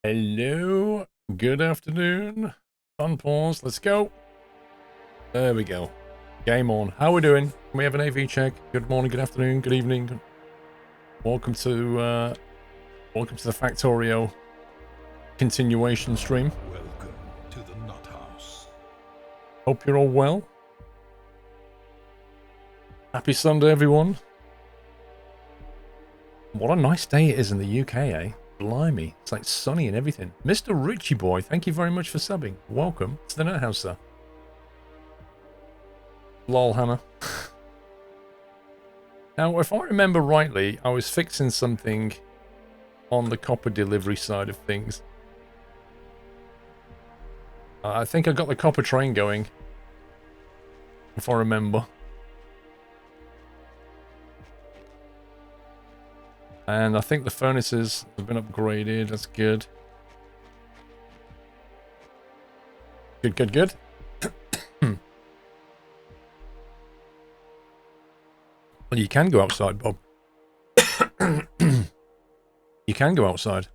Hello, good afternoon. On pause, let's go. There we go. Game on. How we doing? Can we have an AV check? Good morning, good afternoon, good evening. Welcome to the Factorio continuation stream. Welcome to the Nut House. Hope you're all well. Happy Sunday, everyone. What a nice day it is in the UK, eh? Blimey, it's like sunny and everything. Mr. Richie Boy, thank you very much for subbing. Welcome to the Nut House, sir. Lol, Hannah. Now, if I remember rightly, I was fixing something on the copper delivery side of things. I think I got the copper train going, if I remember. And I think the furnaces have been upgraded. That's good. Good, good, good. Well, you can go outside, Bob. You can go outside.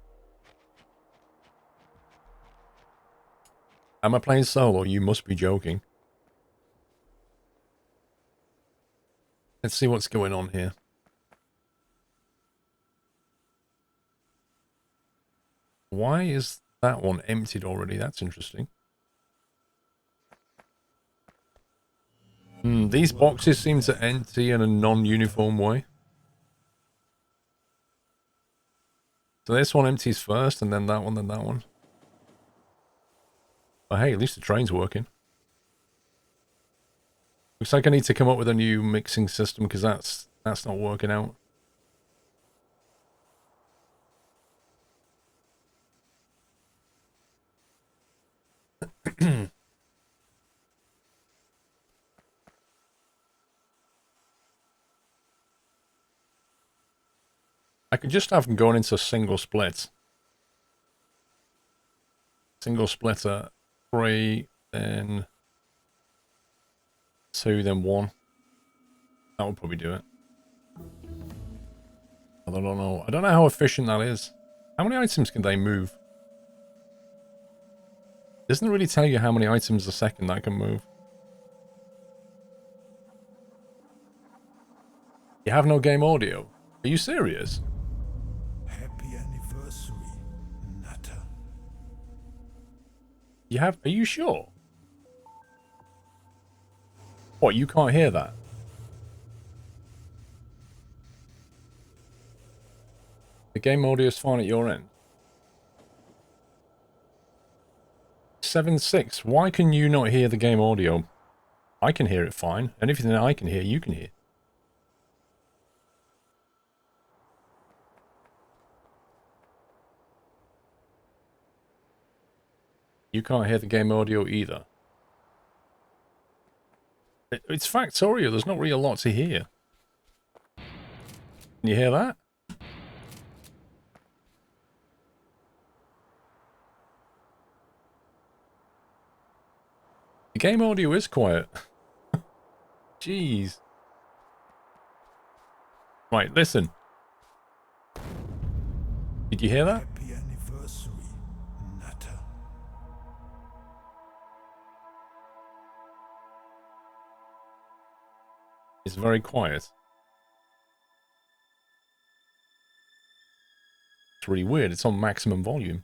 Am I playing solo? You must be joking. Let's see what's going on here. Why is that one emptied already? That's interesting. These boxes seem to empty in a non-uniform way. So this one empties first, and then that one, then that one. But hey, at least the train's working. Looks like I need to come up with a new mixing system, because that's not working out. I could just have them going into single splits. Single splitter, 3, then 2, then 1. That would probably do it. I don't know. I don't know how efficient that is. How many items can they move? Doesn't really tell you how many items a second that can move. You have no game audio? Are you serious? Happy anniversary, Nutter. You have? Are you sure? What, you can't hear that? The game audio is fine at your end. 7.6. Why can you not hear the game audio? I can hear it fine. And everything I can hear, you can hear. You can't hear the game audio either. It's Factorio. There's not really a lot to hear. Can you hear that? The game audio is quiet. Jeez. Right, listen. Did you hear that? Happy anniversary, Nutter. It's very quiet. It's really weird. It's on maximum volume.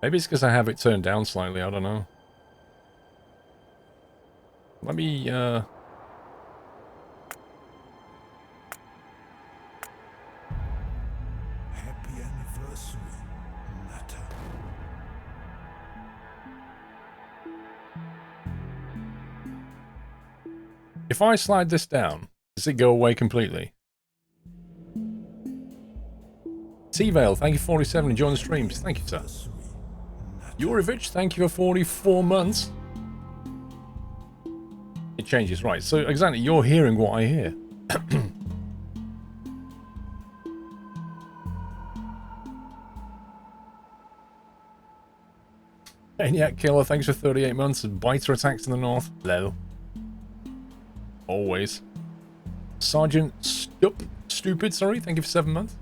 Maybe it's because I have it turned down slightly. I don't know. Let me, Happy anniversary, Nutter. If I slide this down, does it go away completely? T-Vale, thank you for 47 and join the streams. Thank you, sir. Yurovich, thank you for 44 months. It changes, right. So exactly, you're hearing what I hear. Maniac Killer, thanks for 38 months. Biter attacks in the north. Low. Always. Sergeant Stupid, sorry. Thank you for 7 months.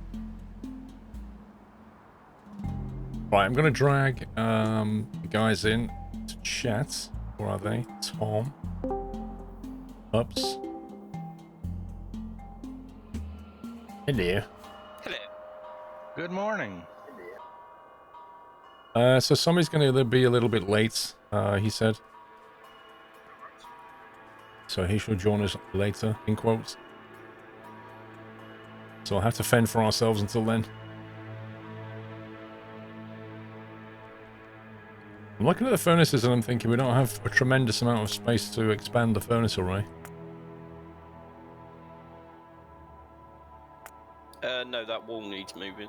Right, I'm going to drag the guys in to chat. Where are they? Tom. Ups. Hello. Hello. Good morning. So somebody's going to be a little bit late, he said. So he should join us later, in quotes. So I'll have to fend for ourselves until then. I'm looking at the furnaces and I'm thinking we don't have a tremendous amount of space to expand the furnace array. No, that wall needs moving.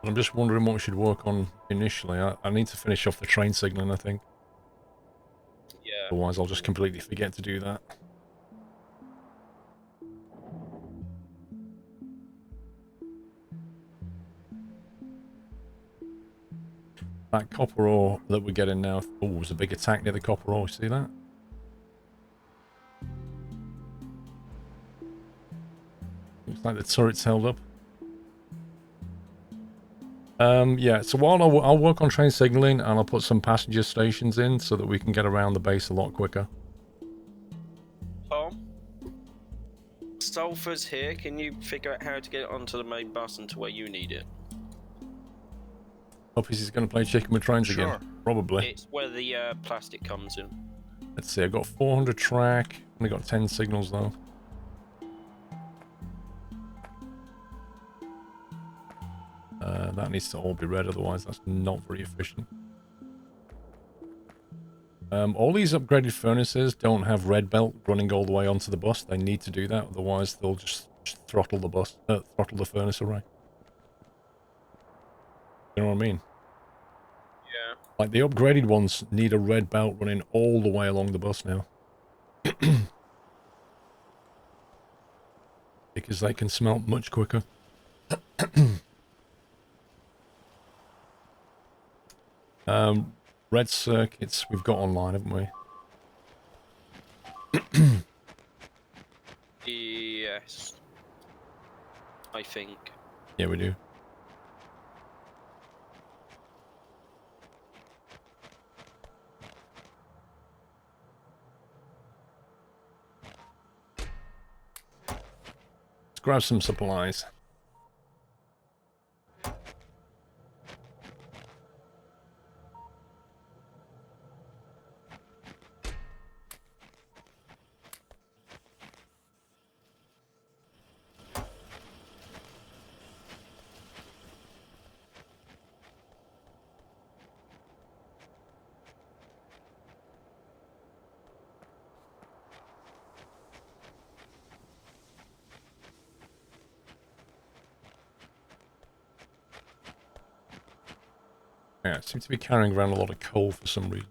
I'm just wondering what we should work on initially. I need to finish off the train signaling, I think. Yeah. Otherwise I'll just completely forget to do that. That copper ore that we're getting now... Oh, there's a big attack near the copper ore. See that? Looks like the turret's held up. Yeah, so while I'll work on train signaling and I'll put some passenger stations in so that we can get around the base a lot quicker. Tom? Sulphur's here. Can you figure out how to get it onto the main bus and to where you need it? Hope he's going to play chicken with trains Sure. again. Probably. It's where the plastic comes in. Let's see, I've got 400 track. Only got 10 signals though. That needs to all be red, otherwise that's not very efficient. All these upgraded furnaces don't have red belt running all the way onto the bus. They need to do that, otherwise they'll just throttle the bus, throttle the furnace array. You know what I mean? Yeah. Like the upgraded ones need a red belt running all the way along the bus now. Because they can smelt much quicker. Red circuits we've got online, haven't we? Yes. I think. Yeah, we do. Let's grab some supplies. Yeah, I seem to be carrying around a lot of coal for some reason.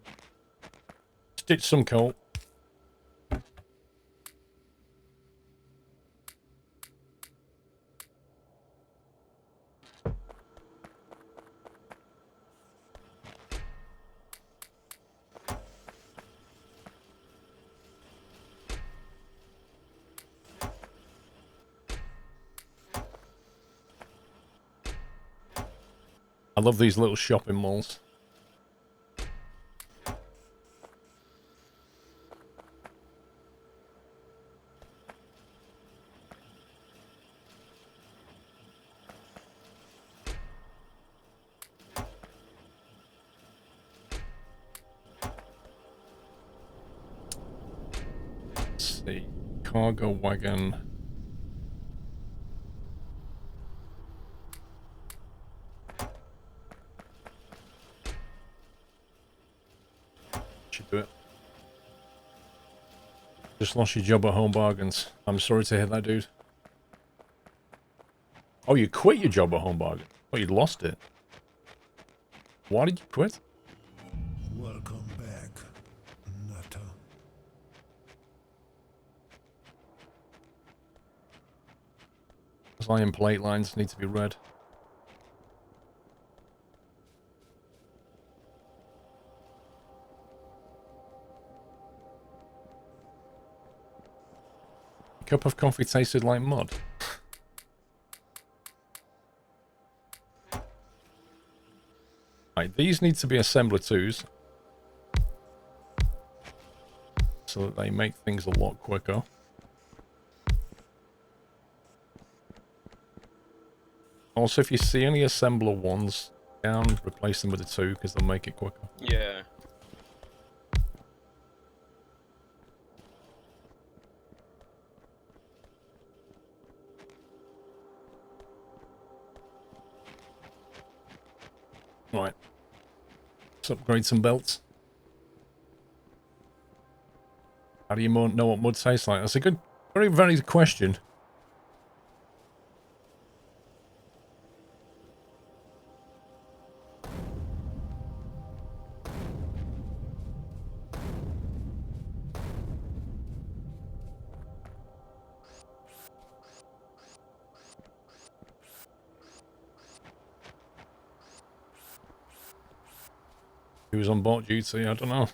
Stitch some coal. I love these little shopping malls. Let's see. Cargo wagon. Should do it. Just lost your job at Home Bargains. I'm sorry to hear that, dude. Oh, you quit your job at Home Bargains? Oh, you lost it. Why did you quit? Welcome back, Nutter. Those iron plate lines need to be read. Cup of coffee tasted like mud. Right, these need to be assembler 2s. So that they make things a lot quicker. Also, if you see any assembler 1s down, replace them with the 2 because they'll make it quicker. Yeah. Right. Let's upgrade some belts. How do you know what mud tastes like? That's a good, very valid question. He was on bot duty, I don't know.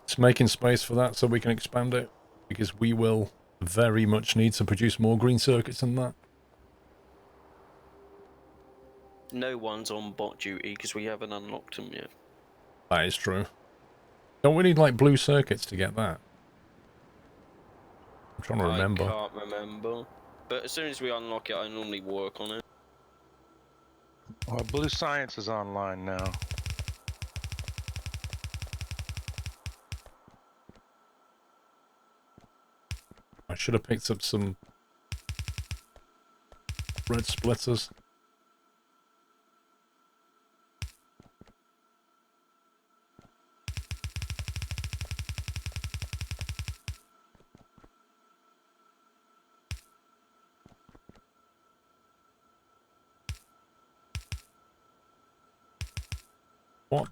Just making space for that so we can expand it. Because we will very much need to produce more green circuits than that. No one's on bot duty because we haven't unlocked them yet. That is true. Don't we need like blue circuits to get that? I'm trying to remember. I can't remember. But as soon as we unlock it, I normally work on it. Well, Blue Science is online now. I should have picked up some red splitters. What?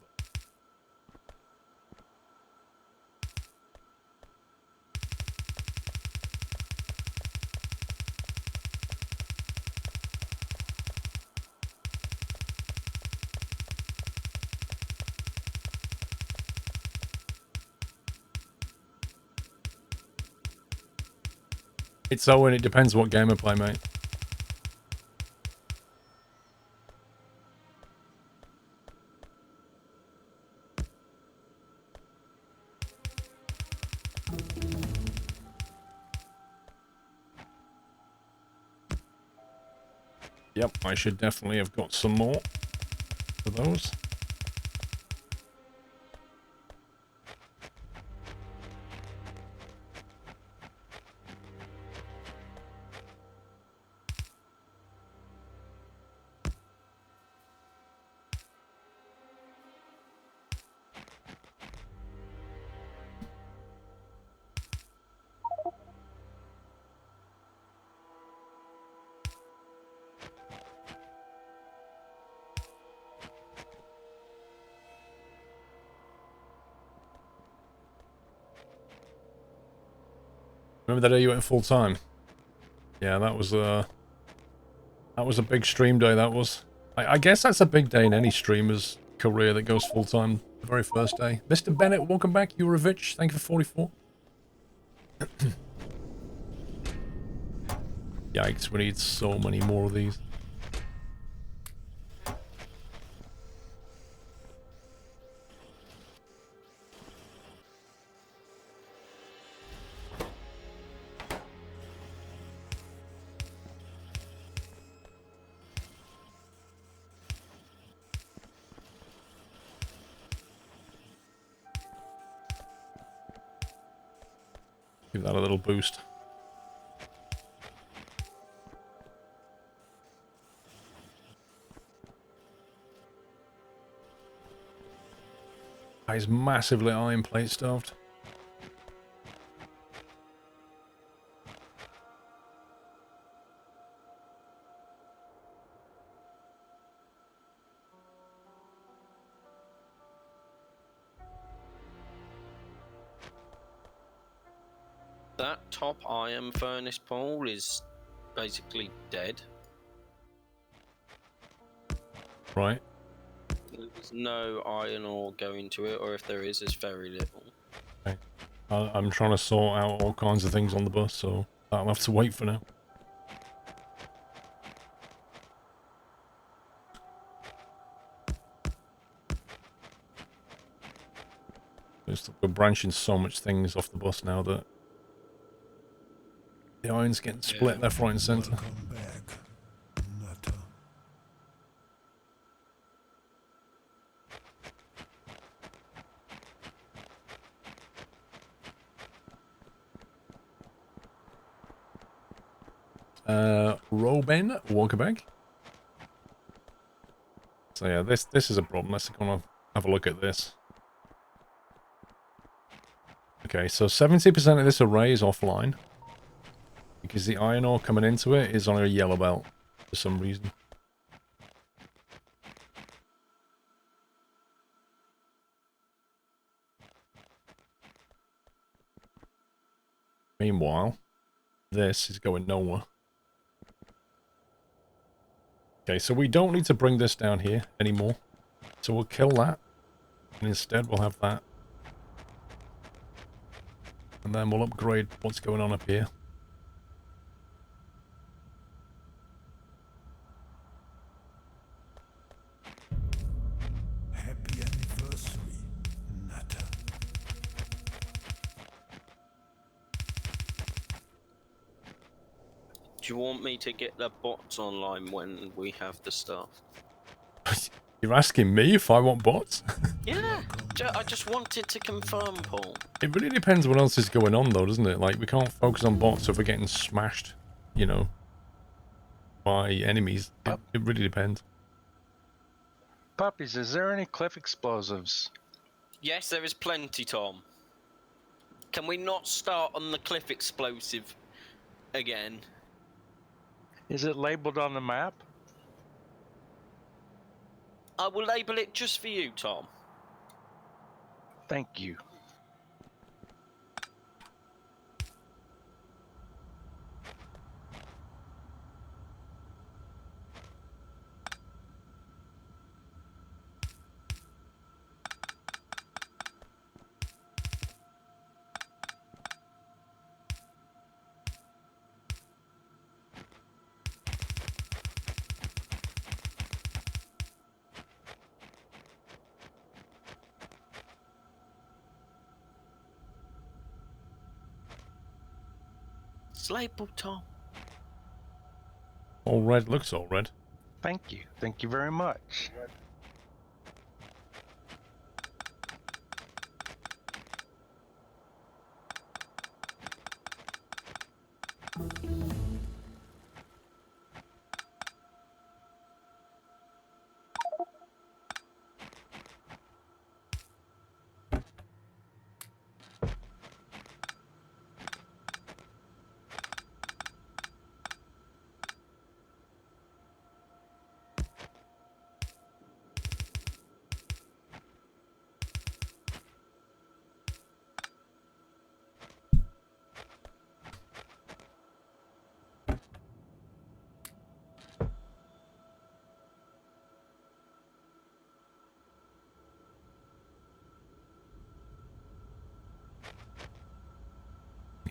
It's Owen, it depends what game I play, mate. Yep, I should definitely have got some more for those. Remember that day you went full time? Yeah, that was a big stream day, that was. I guess that's a big day in any streamer's career that goes full time the very first day. Mr. Bennett, welcome back. Eurovich, thank you for 44. Yikes, we need so many more of these. Give that a little boost. He's massively iron plate stuffed. That top iron furnace pole is basically dead. Right. There's no iron ore going to it, or if there is, it's very little. Okay. I'm trying to sort out all kinds of things on the bus, so I'll have to wait for now. We're branching so much things off the bus now that the iron's getting split left, right, and centre. Welcome back, Nutter. Robin, welcome back. So yeah, this is a problem. Let's go and have a look at this. Okay, so 70% of this array is offline because the iron ore coming into it is on a yellow belt for some reason. Meanwhile, this is going nowhere. Okay, so we don't need to bring this down here anymore. So we'll kill that. And instead we'll have that. And then we'll upgrade what's going on up here. Happy anniversary, Nutter. Do you want me to get the bots online when we have the stuff? You're asking me if I want bots? Yeah, I just wanted to confirm, Paul. It really depends what else is going on though, doesn't it? Like, we can't focus on bots if we're getting smashed, you know, by enemies. It really depends. Puppies, is there any cliff explosives? Yes, there is plenty, Tom. Can we not start on the cliff explosive again? Is it labeled on the map? I will label it just for you, Tom. Thank you. It's labelled, Tom. All red looks all red. Thank you. Thank you very much.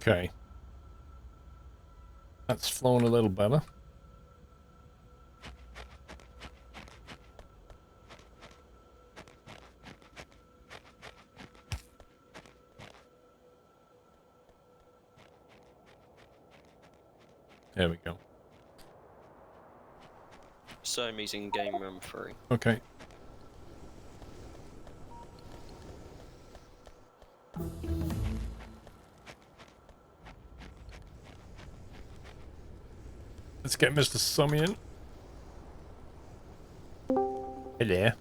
Okay. That's flowing a little better. There we go. So I'm using game room 3. Okay. Let's get Mr. Summy in. Hey there.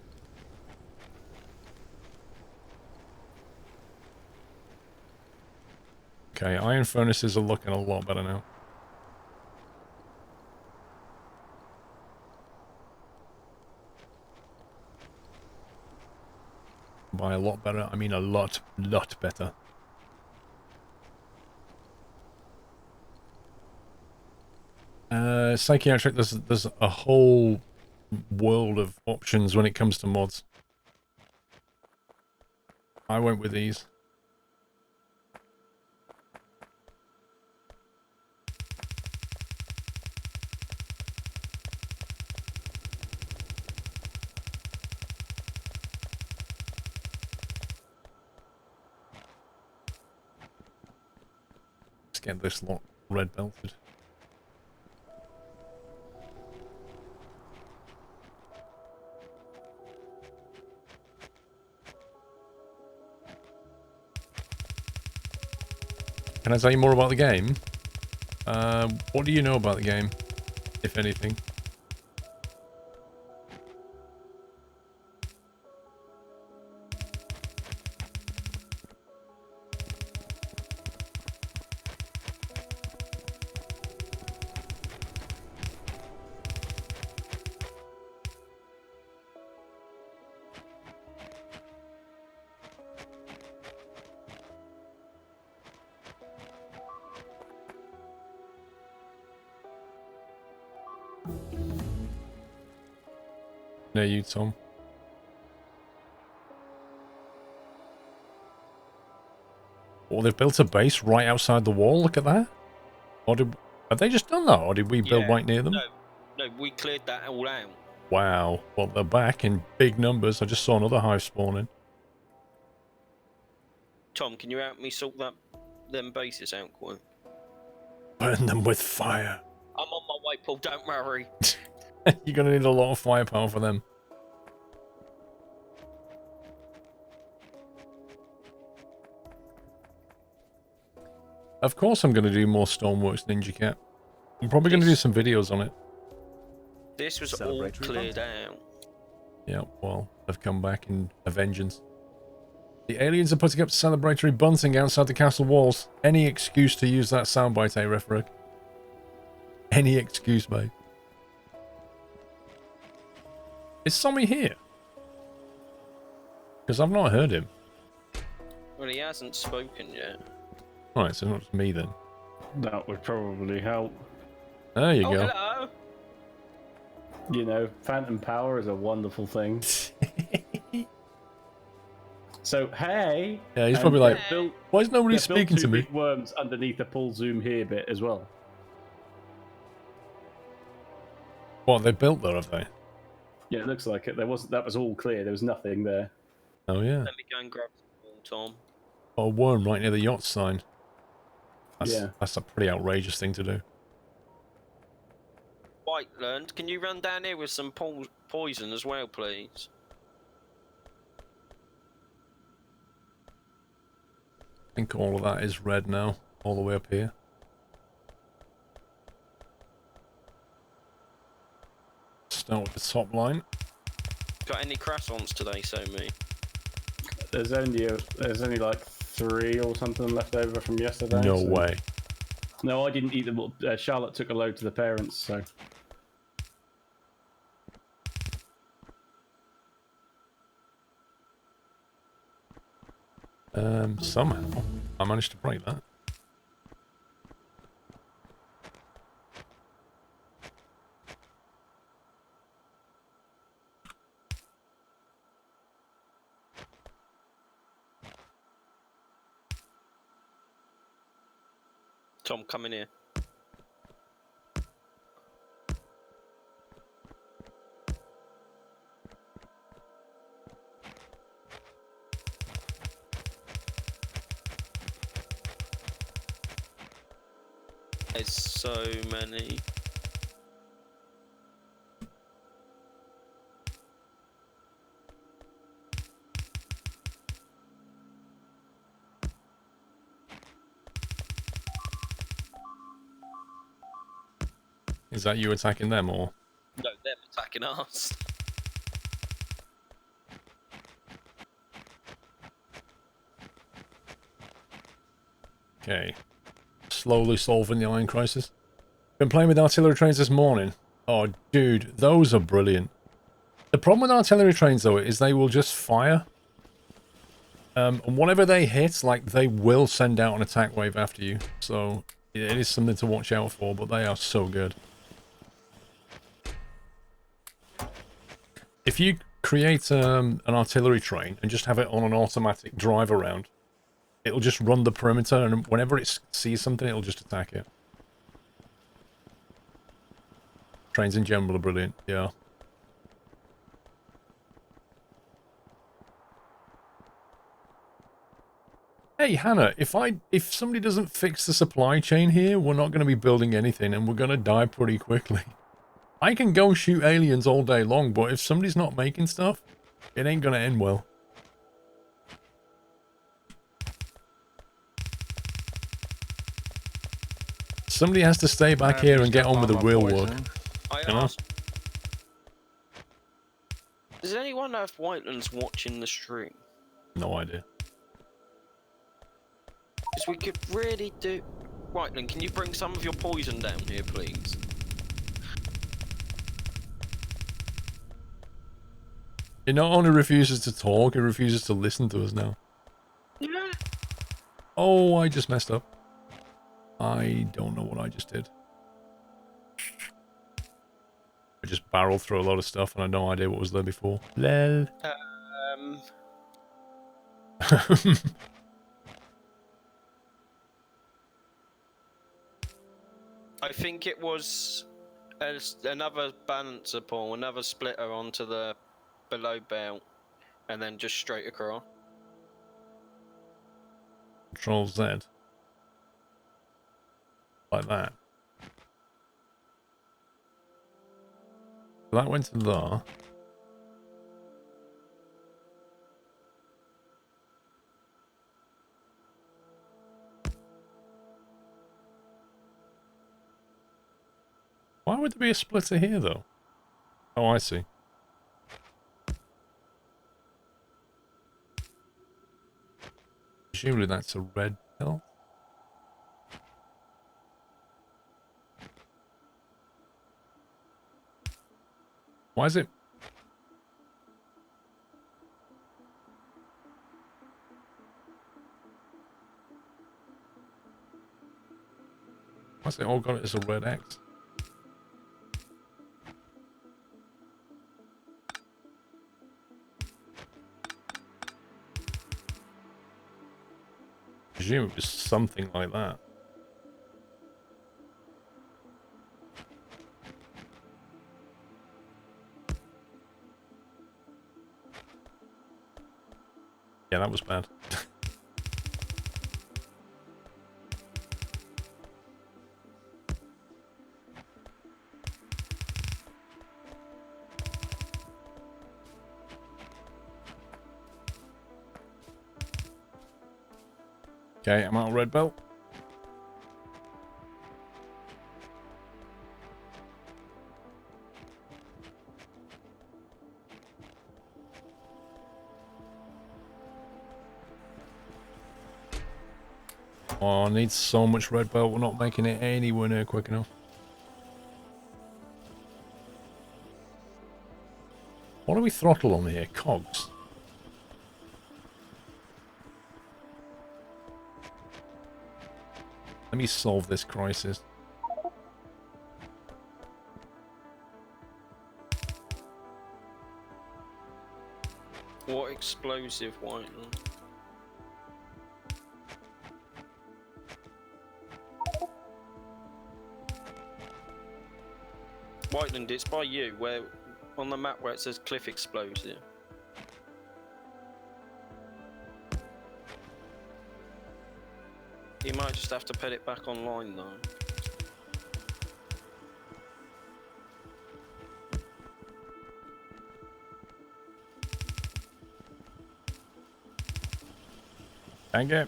Okay, iron furnaces are looking a lot better now. By a lot better, I mean a lot better. Psychiatric, there's a whole world of options when it comes to mods. I went with these. Let's get this lot red belted. Can I tell you more about the game? What do you know about the game, if anything? No, you, Tom. Oh, they've built a base right outside the wall. Look at that. Or have they just done that, or did we build right near them? No, we cleared that all out. Wow. Well, they're back in big numbers. I just saw another hive spawning. Tom, can you help me sort them bases out, quick? Burn them with fire. I'm on my way, Paul. Don't worry. You're gonna need a lot of firepower for them. Of course I'm going to do more Stormworks Ninja Cat. I'm probably going to do some videos on it. This was all cleared out. Yeah, well, they've come back in a vengeance. The aliens are putting up celebratory bunting outside the castle walls. Any excuse to use that soundbite, eh, Refreg? Any excuse, mate. Is Sommy here? Because I've not heard him. Well, he hasn't spoken yet. Alright, so not just me then. That would probably help. There you go. Hello. You know, phantom power is a wonderful thing. So, hey. Yeah, he's probably like, built, why is nobody built speaking to two me? big worms underneath the pull zoom here bit as well. What, they built there, have they? Yeah, it looks like it. That was all clear. There was nothing there. Oh, yeah. Let me go and grab some more, Tom. Oh, a worm right near the yacht sign. Yeah. That's a pretty outrageous thing to do. Whiteland, can you run down here with some poison as well, please? I think all of that is red now, all the way up here. Start with the top line. Got any croissants today, Somi? There's only like 3 or something left over from yesterday. No so- way. No, I didn't eat them. Charlotte took a load to the parents, so. Somehow I managed to break that. Tom, come in here. There's so many. Is that you attacking them, or? No, them attacking us. Okay. Slowly solving the iron crisis. Been playing with artillery trains this morning. Oh, dude, those are brilliant. The problem with artillery trains, though, is they will just fire. And whatever they hit, like, they will send out an attack wave after you. So, it is something to watch out for, but they are so good. If you create an artillery train and just have it on an automatic drive around, it'll just run the perimeter, and whenever it sees something, it'll just attack it. Trains in general are brilliant, yeah. Hey, Hannah, if somebody doesn't fix the supply chain here, we're not going to be building anything and we're going to die pretty quickly. I can go shoot aliens all day long, but if somebody's not making stuff, it ain't going to end well. Somebody has to stay back here and get on with the real work. I You know? asked. Does anyone know if Whiteland's watching the stream? No idea. Because we could really do... Whiteland, can you bring some of your poison down here, please? It not only refuses to talk, it refuses to listen to us now. Yeah. Oh, I just messed up. I don't know what I just did. I just barreled through a lot of stuff and I had no idea what was there before. Lel. I think it was another balancer pull, another splitter onto the below belt, and then just straight across. Control Z. Like that. So that went to there. Why would there be a splitter here, though? Oh, I see. Presumably that's a red pill. Why is it? Why's it all got it as a red X? I presume it was something like that. Yeah, that was bad. Okay, I'm out of red belt. Oh, I need so much red belt. We're not making it anywhere near quick enough. What do we throttle on here? Cogs. Let me solve this crisis. What explosive, Whiteland? Whiteland, it's by you, where on the map where it says cliff explosive. You might just have to put it back online though. Thank you.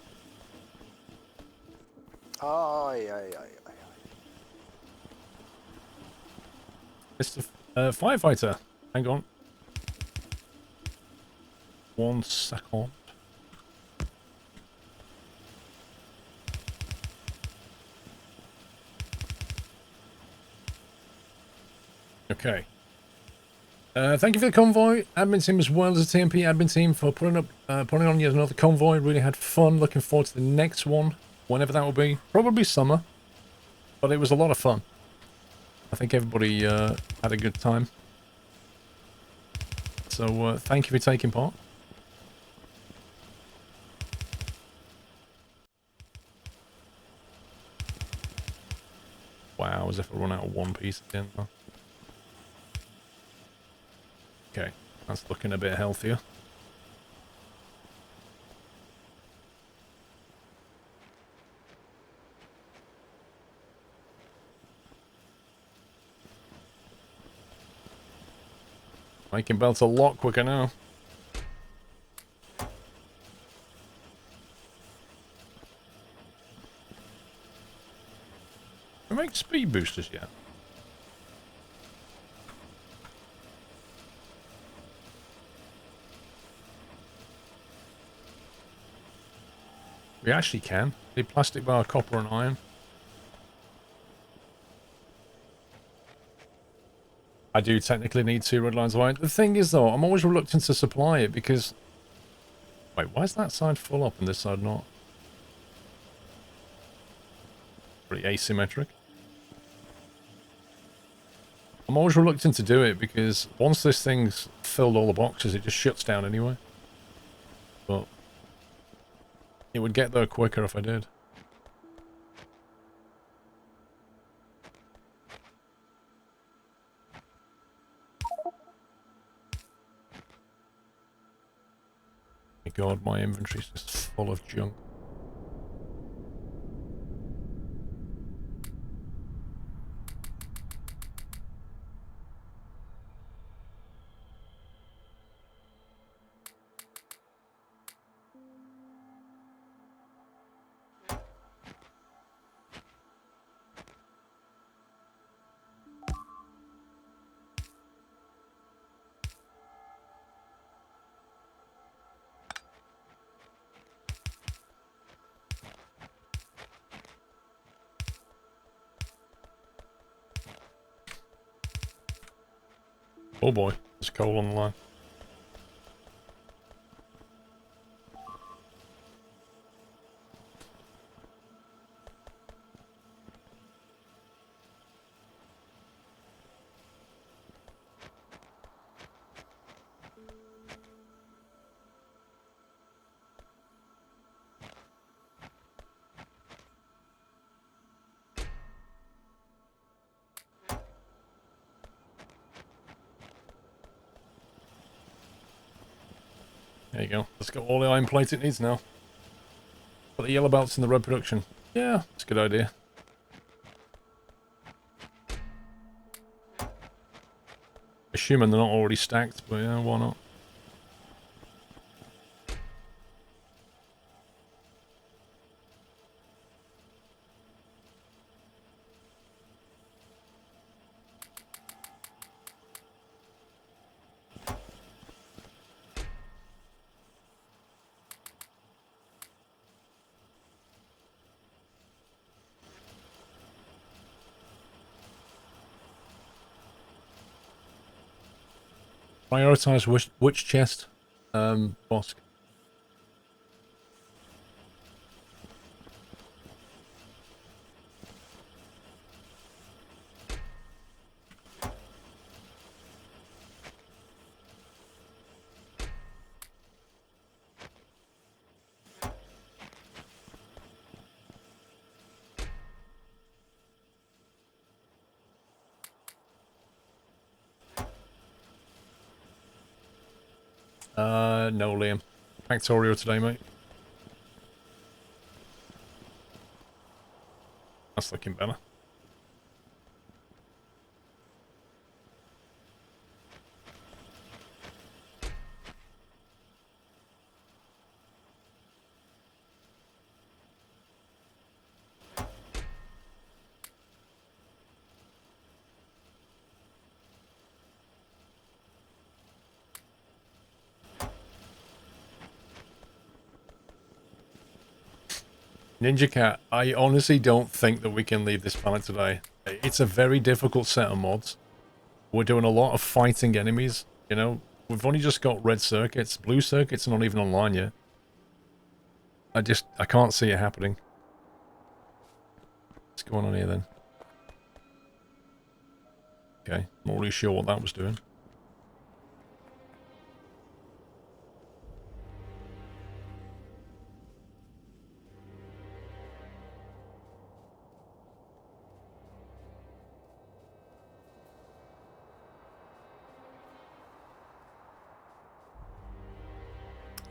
Aye. Mr. Firefighter. Hang on. 1 second. Okay. Thank you for the convoy, admin team, as well as the TMP admin team, for putting on yet another convoy. Really had fun. Looking forward to the next one, whenever that will be. Probably summer, but it was a lot of fun. I think everybody had a good time. So thank you for taking part. Wow, as if I run out of one piece again. Huh? Okay, that's looking a bit healthier. Making belts a lot quicker now. We make speed boosters yet? We actually can. The plastic bar, copper and iron. I do technically need 2 red lines of iron. The thing is though, I'm always reluctant to supply it because... Wait, why is that side full up and this side not? Pretty asymmetric. I'm always reluctant to do it because once this thing's filled all the boxes, it just shuts down anyway. But it would get there quicker if I did. My god, my inventory's just full of junk. Oh boy, there's coal on the line. There you go. Let's get all the iron plates it needs now. Put the yellow belts in the red production. Yeah, that's a good idea. Assuming they're not already stacked, but yeah, why not? Prioritize which chest, boss. No, Liam. Factorio today, mate. That's looking better. Ninja Cat, I honestly don't think that we can leave this planet today. It's a very difficult set of mods. We're doing a lot of fighting enemies, you know. We've only just got red circuits. Blue circuits are not even online yet. I can't see it happening. What's going on here then? Okay, not really sure what that was doing.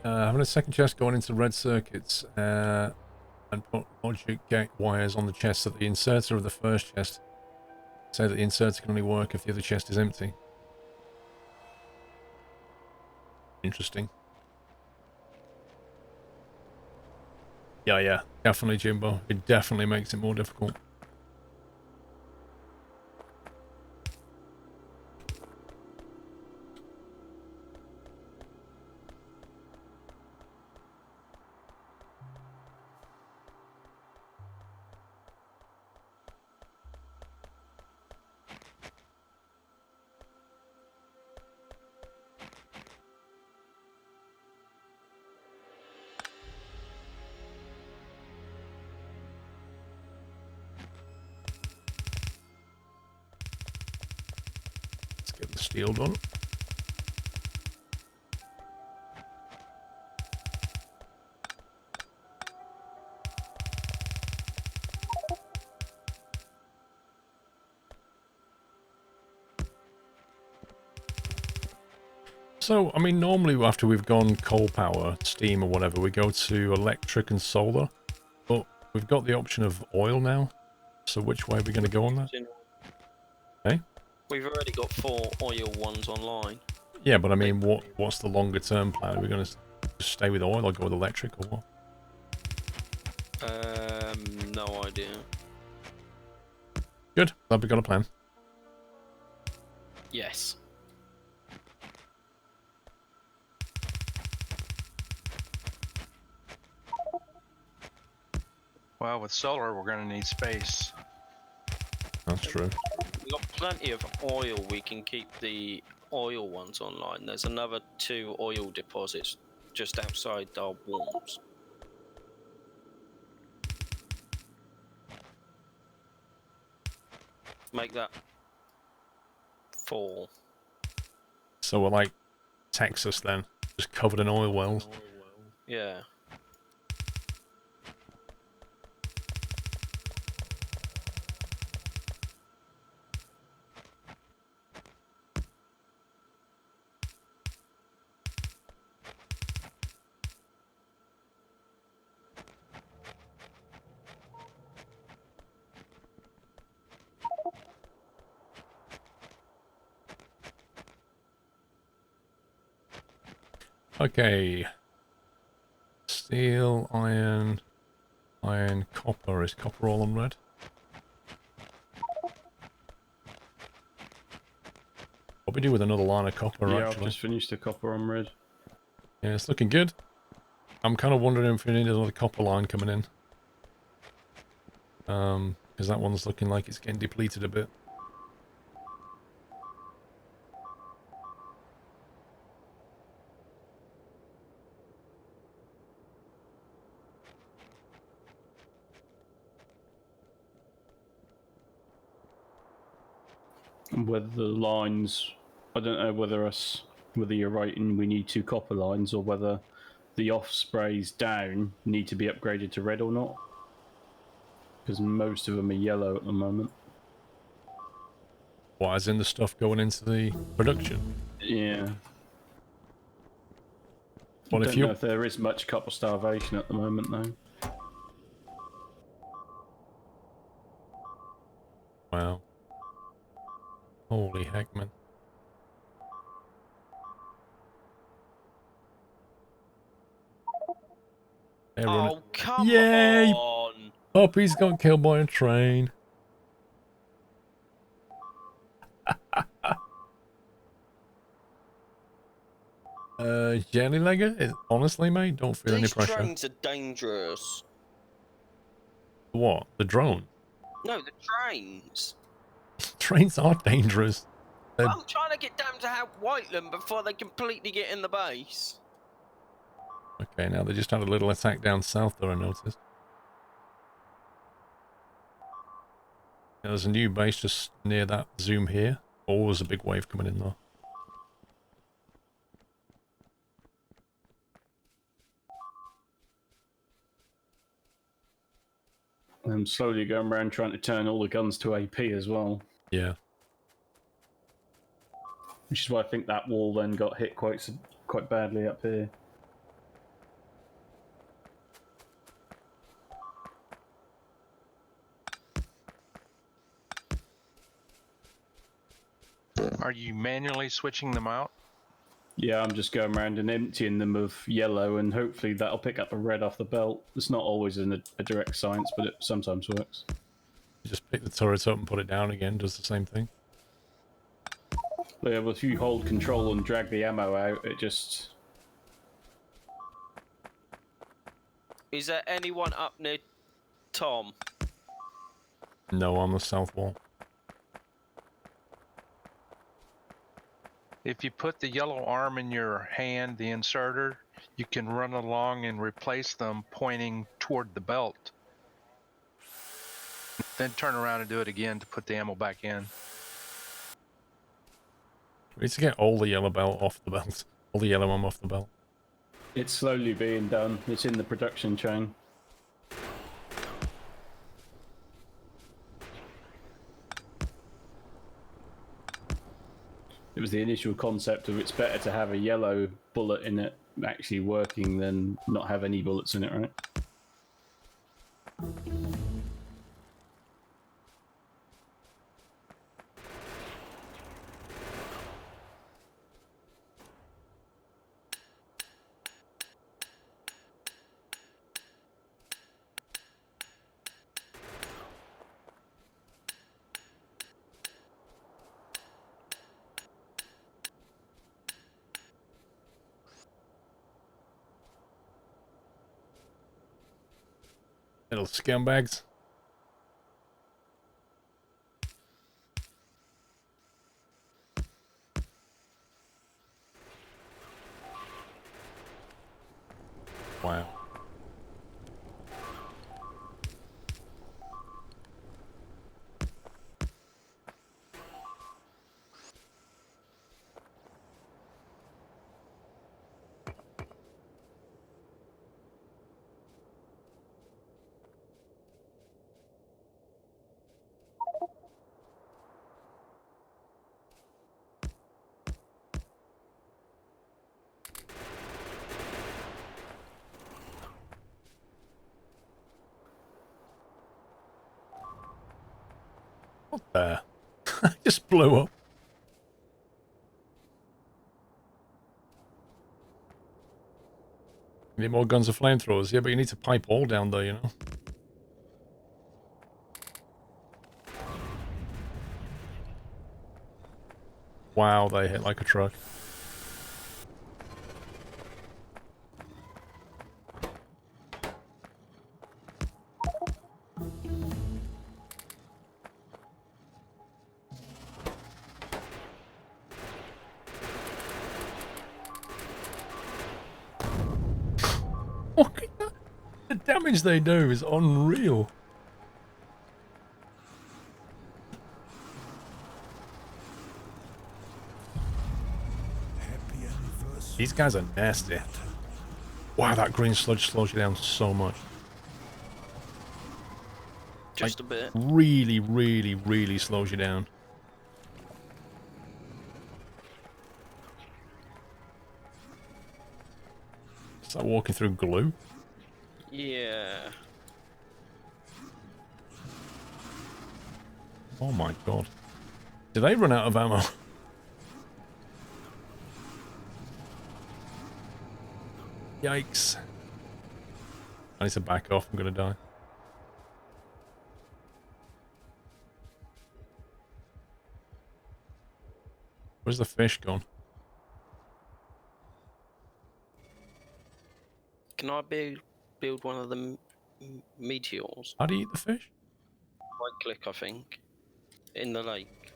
Having a second chest going into red circuits and put logic gate wires on the chest at the inserter of the first chest. Say that the inserter can only work if the other chest is empty. Interesting. Yeah, definitely, Jimbo. It definitely makes it more difficult. Let's get the steel done. So, I mean, normally after we've gone coal power, steam or whatever, we go to electric and solar. But we've got the option of oil now. So which way are we going to go on that? Hey? We've already got 4 oil ones online. Yeah, but I mean, what's the longer term plan? Are we going to just stay with oil or go with electric or what? No idea. Good. Glad we got a plan. Yes. Well, with solar, we're going to need space. That's true. We've got plenty of oil. We can keep the oil ones online. There's another 2 oil deposits just outside our walls. Make that 4. So we're like Texas then, just covered in oil wells. Yeah. Okay. Steel, iron, copper. Is copper all on red? What we do with another line of copper, Yeah, I've actually. just finished the copper on red. Yeah, it's looking good. I'm kind of wondering if we need another copper line coming in. Because that one's looking like it's getting depleted a bit. Whether the lines, I don't know whether you're right and we need 2 copper lines or whether the ospreys down need to be upgraded to red or not. Because most of them are yellow at the moment. What, as in the stuff going into the production? Yeah. Well, I if don't you... know if there is much copper starvation at the moment though. Wow. Holy heck, man. They're running. Oh, come Yay! on! Puppy's got killed by a train. Jelly Legger? Honestly, mate, don't feel any These pressure. trains are dangerous. What? The drone? No, the trains. Trains are dangerous. I'm trying to get down to Whiteland before they completely get in the base. Okay, now they just had a little attack down south there, I noticed. Now, there's a new base just near that zoom here. Oh, there's a big wave coming in though. I'm slowly going around trying to turn all the guns to AP as well. Yeah. Which is why I think that wall then got hit quite badly up here. Are you manually switching them out? Yeah, I'm just going around and emptying them of yellow, and hopefully that'll pick up a red off the belt. It's not always a direct science, but it sometimes works. You just pick the turret up and put it down again, does the same thing. Yeah, well, if you hold control and drag the ammo out, it just... Is there anyone up near Tom? No, on the south wall. If you put the yellow arm in your hand, the inserter, you can run along and replace them pointing toward the belt. Then turn around and do it again to put the ammo back in. We need to get all the yellow belt off the belt. All the yellow arm off the belt. It's slowly being done. It's in the production chain. It was the initial concept of it's better to have a yellow bullet in it actually working than not have any bullets in it, right? Little scumbags. Wow. What the? I just blew up. You need more guns or flamethrowers? Yeah, but you need to pipe all down there, you know? Wow, they hit like a truck. The damage they do is unreal. Happy anniversary. These guys are nasty. Wow, that green sludge slows you down so much. Just a bit. Really, really, really slows you down. Is that walking through glue? Yeah. Oh my god. Did they run out of ammo? Yikes. I need to back off, I'm gonna die. Where's the fish gone? Can I build one of the meteors? How do you eat the fish? Right click, I think. In the lake.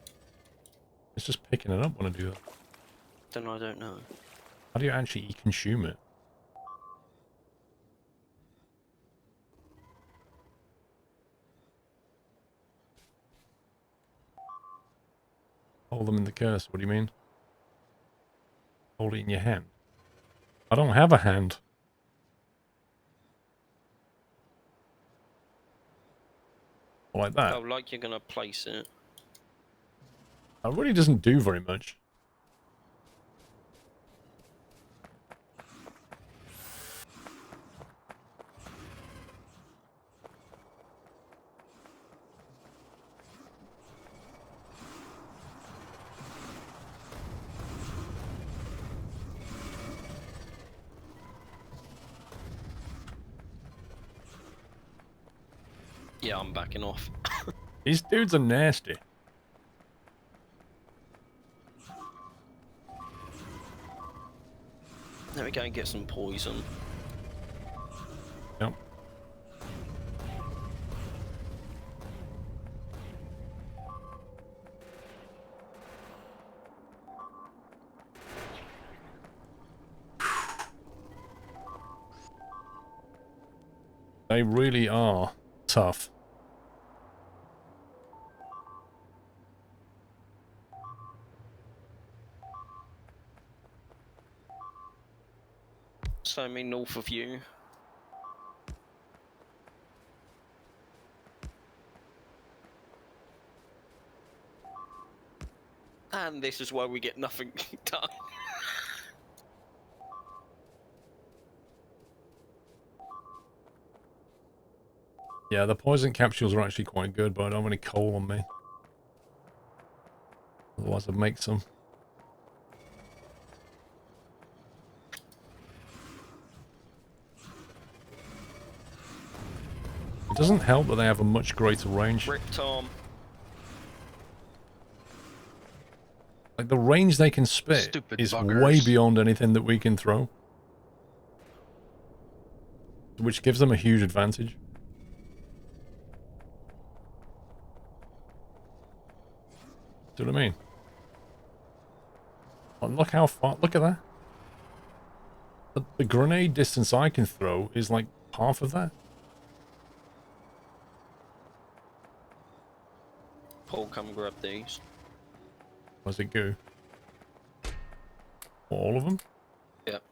It's just picking it up when I do that. Then I don't know. How do you actually consume it? Hold them in the curse, what do you mean? Hold it in your hand. I don't have a hand. Like that. Oh, like you're gonna place it. That really doesn't do very much. Yeah, I'm backing off. These dudes are nasty. Let me go and get some poison. Yep. They really are tough. So me north of you. And this is why we get nothing done. Yeah, the poison capsules are actually quite good, but I don't have any coal on me. Otherwise I'd make some. It doesn't help that they have a much greater range. Rip Tom. Like, the range they can spit Stupid is buggers. way beyond anything that we can throw. Which gives them a huge advantage. See what I mean? Oh, look how far, look at that. The grenade distance I can throw is like half of that. Paul, come grab these. Where's it go? All of them? Yep.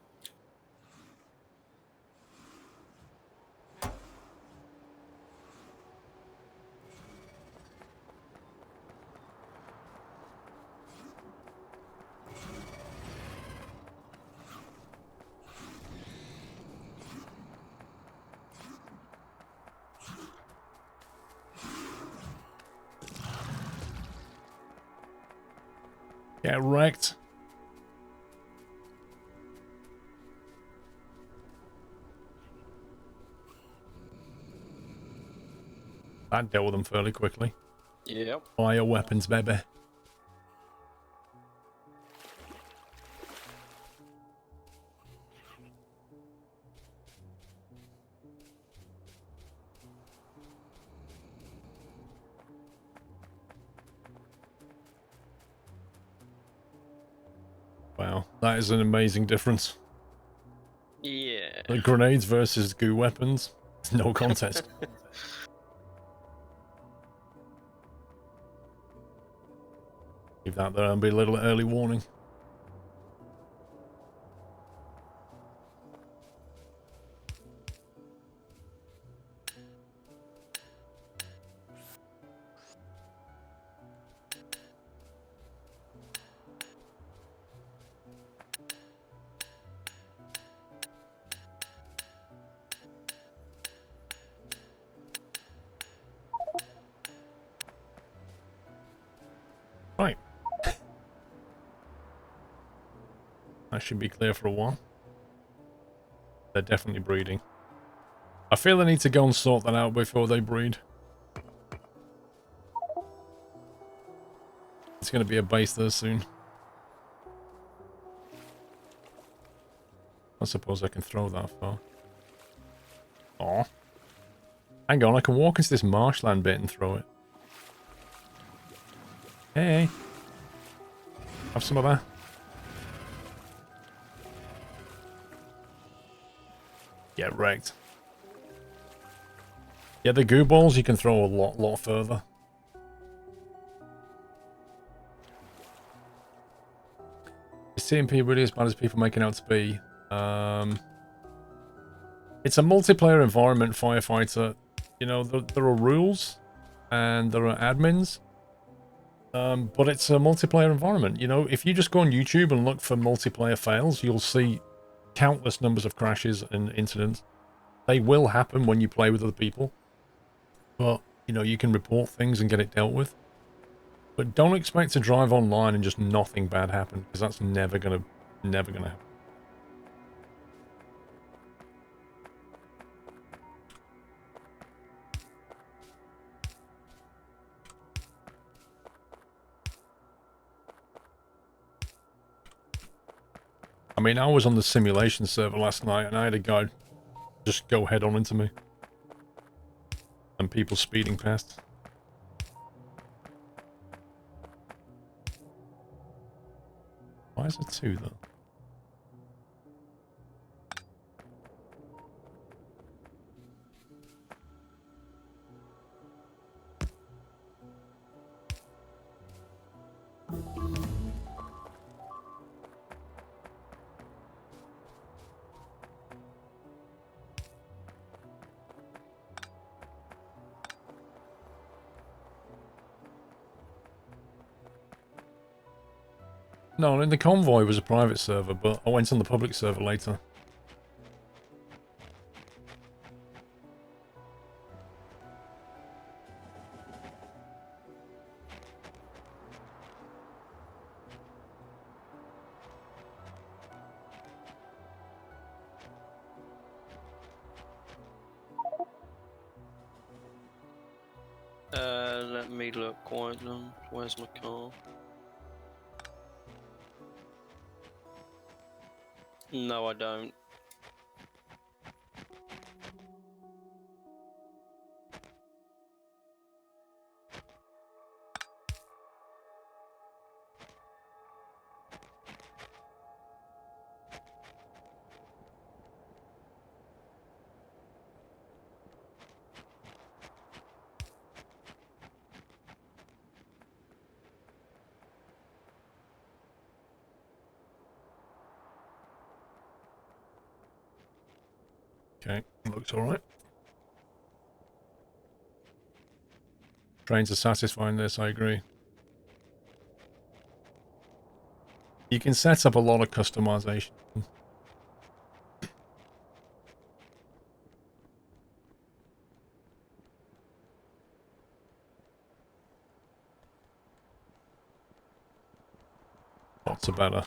Get wrecked. That dealt with them fairly quickly. Yep. Fire weapons, baby. Wow, that is an amazing difference. Yeah. The grenades versus goo weapons. It's no contest. Leave that there and be a little early warning. Right. That should be clear for a while. They're definitely breeding. I feel I need to go and sort that out before they breed. It's going to be a base there soon. I suppose I can throw that far. Aw. Hang on, I can walk into this marshland bit and throw it. Hey. Have some of that. Get wrecked. Yeah, the goo balls you can throw a lot further. Is TMP really as bad as people make it out to be? It's a multiplayer environment, Firefighter. You know, there are rules and there are admins. But it's a multiplayer environment. You know, if you just go on YouTube and look for multiplayer fails, you'll see countless numbers of crashes and incidents. They will happen when you play with other people. But, you know, you can report things and get it dealt with. But don't expect to drive online and just nothing bad happen, because that's never gonna happen. mean, I was on the simulation server last night and I had a guy just go head on into me. And people speeding past. Why is it 2 though? No, in the convoy was a private server, but I went on the public server later. Let me look quite long. Where's my car? No, I don't. Okay, looks alright. Trains are satisfying this, I agree. You can set up a lot of customization. Bots are better.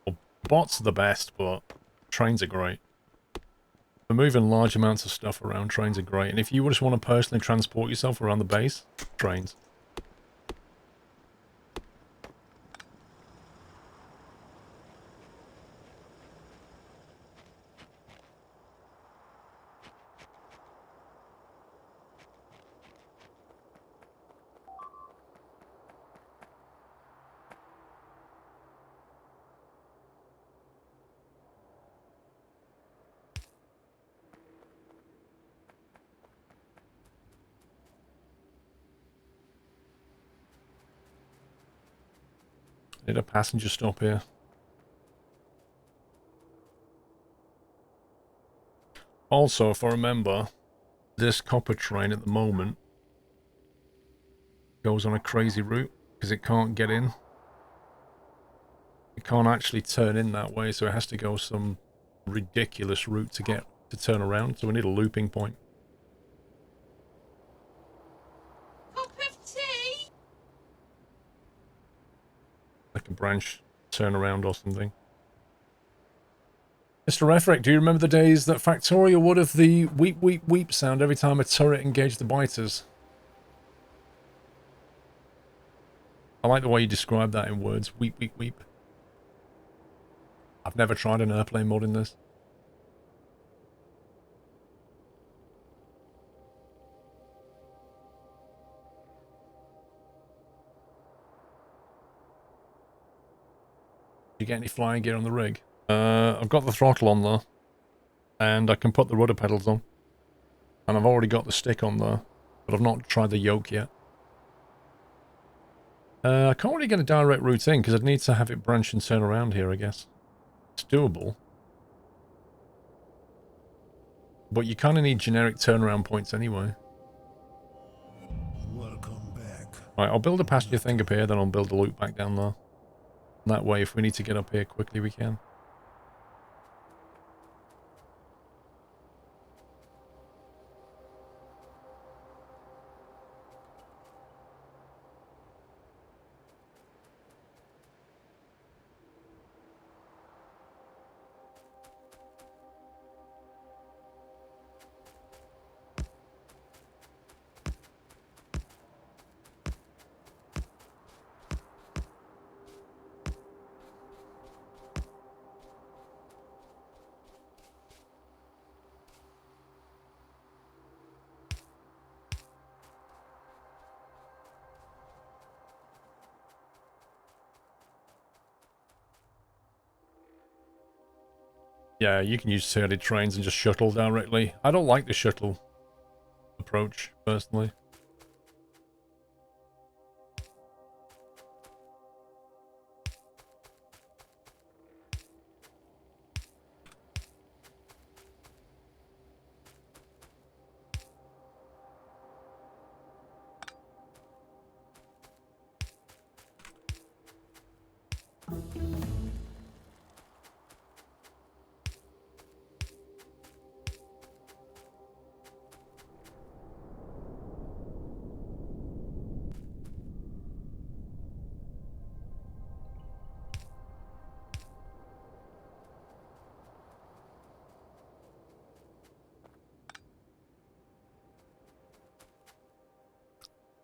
Well, bots are the best, but trains are great. For moving large amounts of stuff around, trains are great. And if you just want to personally transport yourself around the base, trains. Need a passenger stop here. Also, if I remember, this copper train at the moment goes on a crazy route because it can't get in. It can't actually turn in that way, so it has to go some ridiculous route to get to turn around. So we need a looping point. Cup of tea? Like a branch turnaround or something. Mr. Refrick, do you remember the days that Factorio would have the weep weep weep sound every time a turret engaged the biters? I like the way you describe that in words. Weep weep weep. I've never tried an airplane mod in this. Did you get any flying gear on the rig? I've got the throttle on there. And I can put the rudder pedals on. And I've already got the stick on there. But I've not tried the yoke yet. I can't really get a direct route in because I'd need to have it branch and turn around here, I guess. It's doable. But you kind of need generic turnaround points anyway. Welcome back. Right, I'll build a passenger thing up here, then I'll build a loop back down there. That way, if we need to get up here quickly, we can. Yeah, you can use turret trains and just shuttle directly. I don't like the shuttle approach, personally.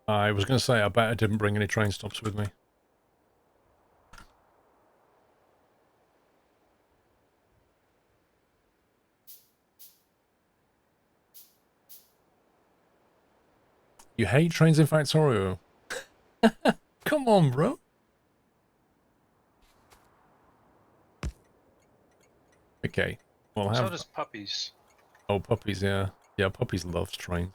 I was going to say, I bet I didn't bring any train stops with me. You hate trains in Factorio? Come on, bro. Okay. Well, So have... does puppies. Oh, puppies, yeah. Yeah, puppies loves trains.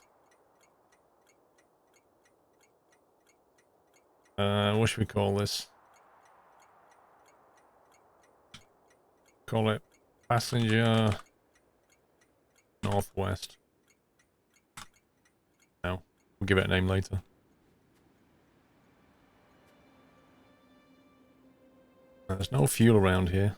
What should we call this? Call it Passenger Northwest. No, we'll give it a name later. There's no fuel around here.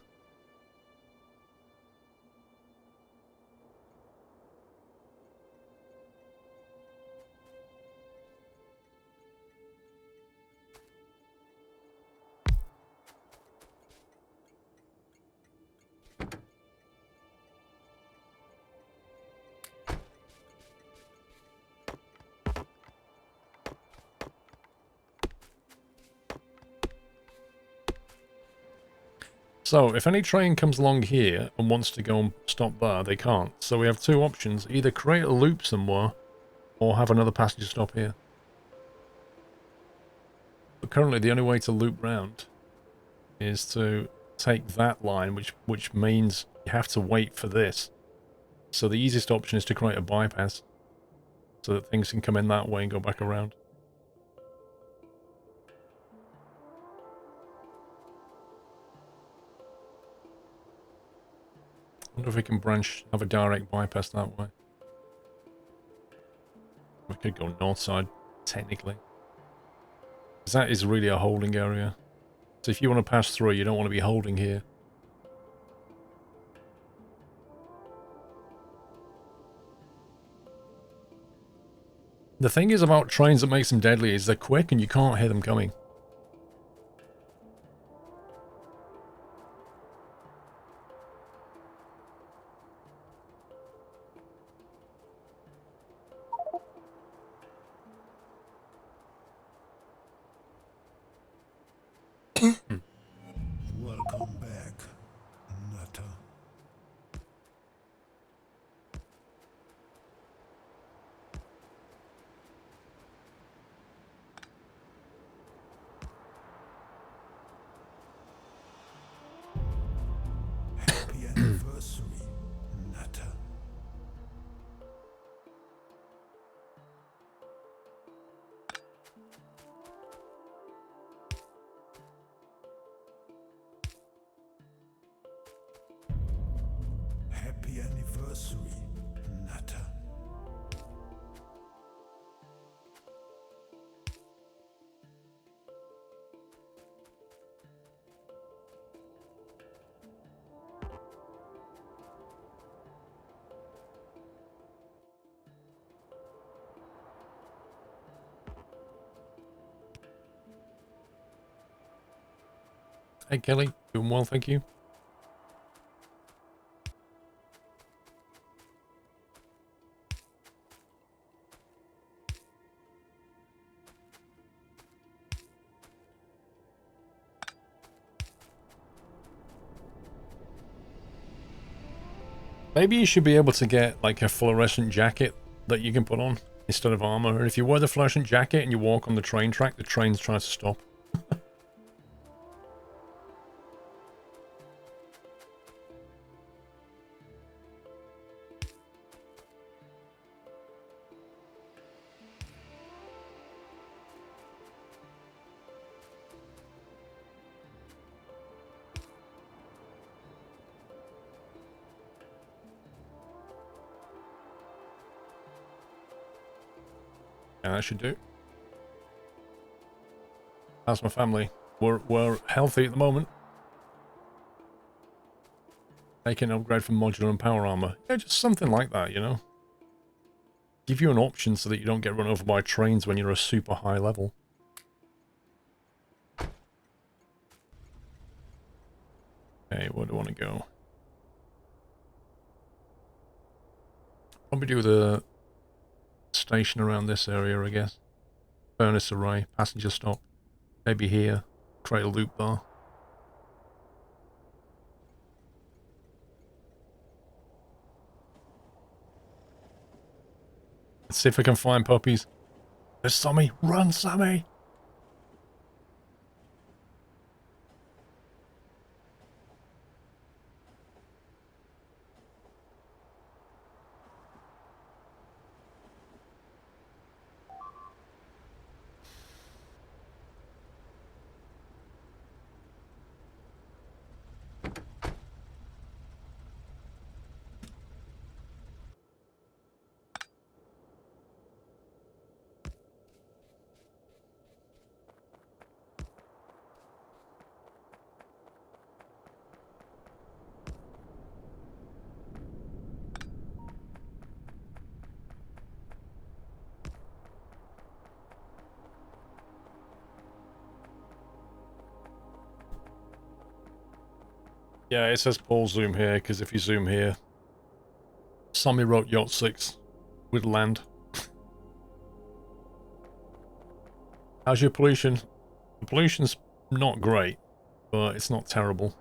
So, if any train comes along here and wants to go and stop there, they can't. So we have two options. Either create a loop somewhere, or have another passenger stop here. But currently the only way to loop round is to take that line, which means you have to wait for this. So the easiest option is to create a bypass, so that things can come in that way and go back around. I wonder if we can have a direct bypass that way. We could go north side, technically. Because that is really a holding area. So if you want to pass through, you don't want to be holding here. The thing is about trains that makes them deadly is they're quick and you can't hear them coming. Welcome back, Nutter. Happy anniversary, Nutter. Happy anniversary, Nutter. Hey Kelly, doing well, thank you. Maybe you should be able to get like a fluorescent jacket that you can put on instead of armor. And if you wear the fluorescent jacket and you walk on the train track, the trains try to stop. Yeah, that should do. How's my family? We're healthy at the moment. They can upgrade from modular and power armor. Yeah, just something like that, you know? Give you an option so that you don't get run over by trains when you're a super high level. Okay, where do I want to go? Probably do the station around this area, I guess. Furnace array, passenger stop. Maybe here. Create a loop bar. Let's see if I can find puppies. There's Sammy. Run, Sammy! Yeah, it says Paul zoom here, because if you zoom here, Sammy wrote Yacht 6 with land. How's your pollution? The pollution's not great, but it's not terrible.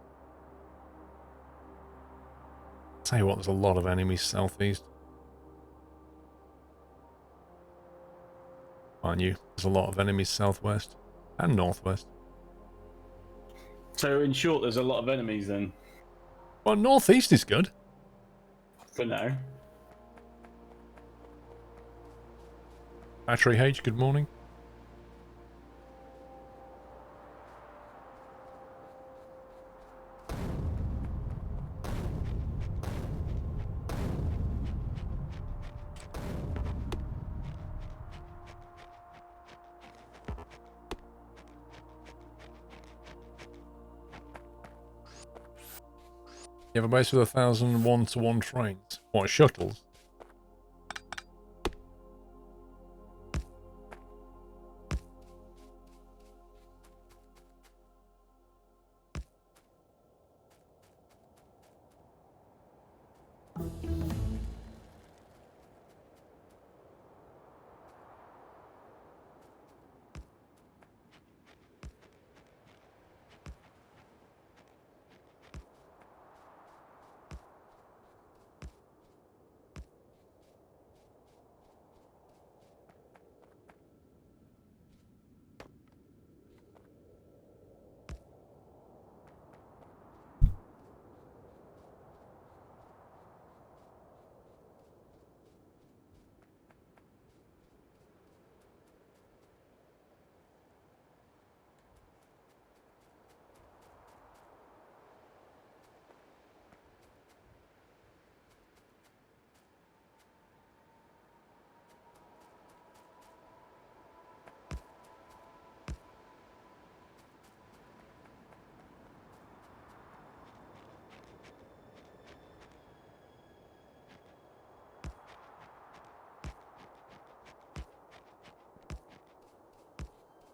Tell you what, there's a lot of enemies southeast. Aren't you? There's a lot of enemies southwest and northwest. So in short, there's a lot of enemies then. Well, northeast is good. For now. Battery H, good morning. You have a base with 1,000 one-to-one trains. What, shuttles?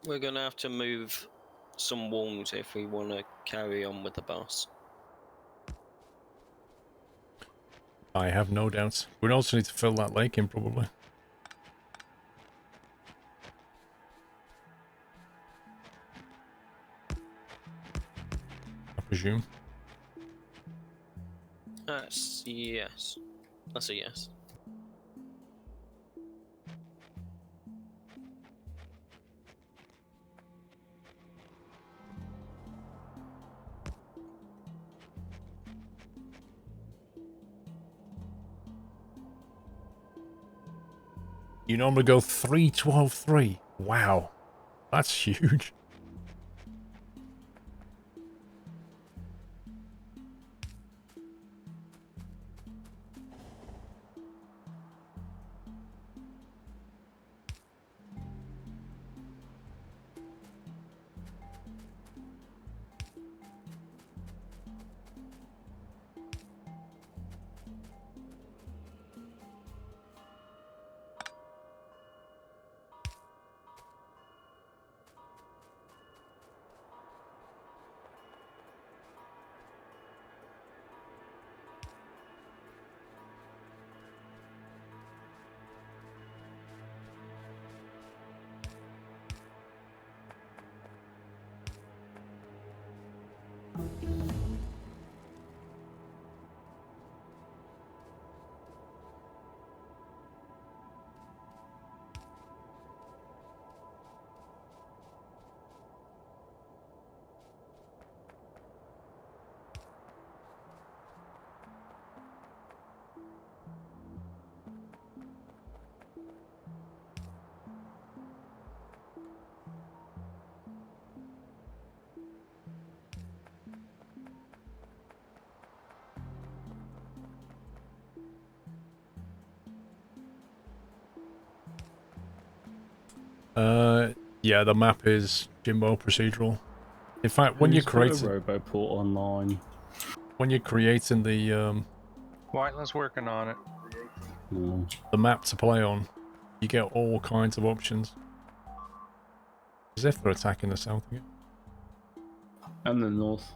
We're gonna have to move some walls if we want to carry on with the bus. I have no doubts. We'd also need to fill that lake in, probably. I presume. That's yes. That's a yes. You normally go 3, 12, 3. Wow. That's huge. Yeah, the map is Jimbo procedural. In fact, when Who's you're put a creating, Roboport online? the Whiteland's working on it. Oh. the map to play on, you get all kinds of options. As if they're attacking the south again. And the north.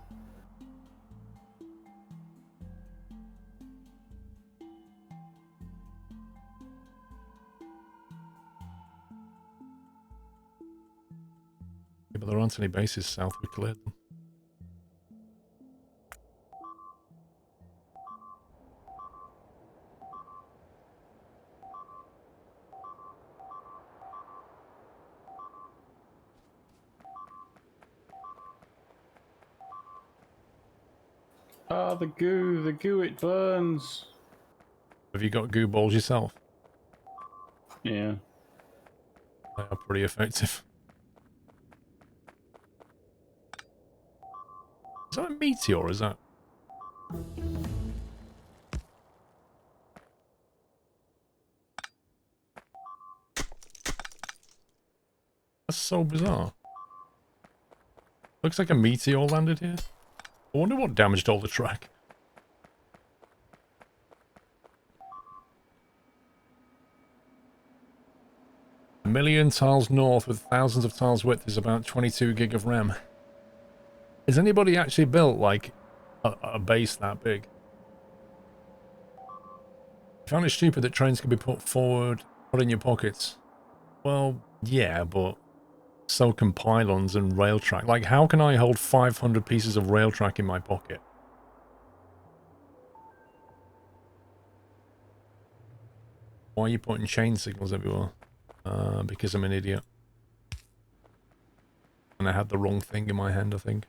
Yeah, but there aren't any bases south. We cleared them. Ah, the goo, it burns. Have you got goo balls yourself? Yeah. They are pretty effective. Is that a meteor, or is that... That's so bizarre. Looks like a meteor landed here. I wonder what damaged all the track. A million tiles north with thousands of tiles width is about 22 gig of RAM. Has anybody actually built, like, a base that big? I found it stupid that trains can be put forward, put in your pockets. Well, yeah, but so can pylons and rail track. Like, how can I hold 500 pieces of rail track in my pocket? Why are you putting chain signals everywhere? Because I'm an idiot. And I had the wrong thing in my hand, I think.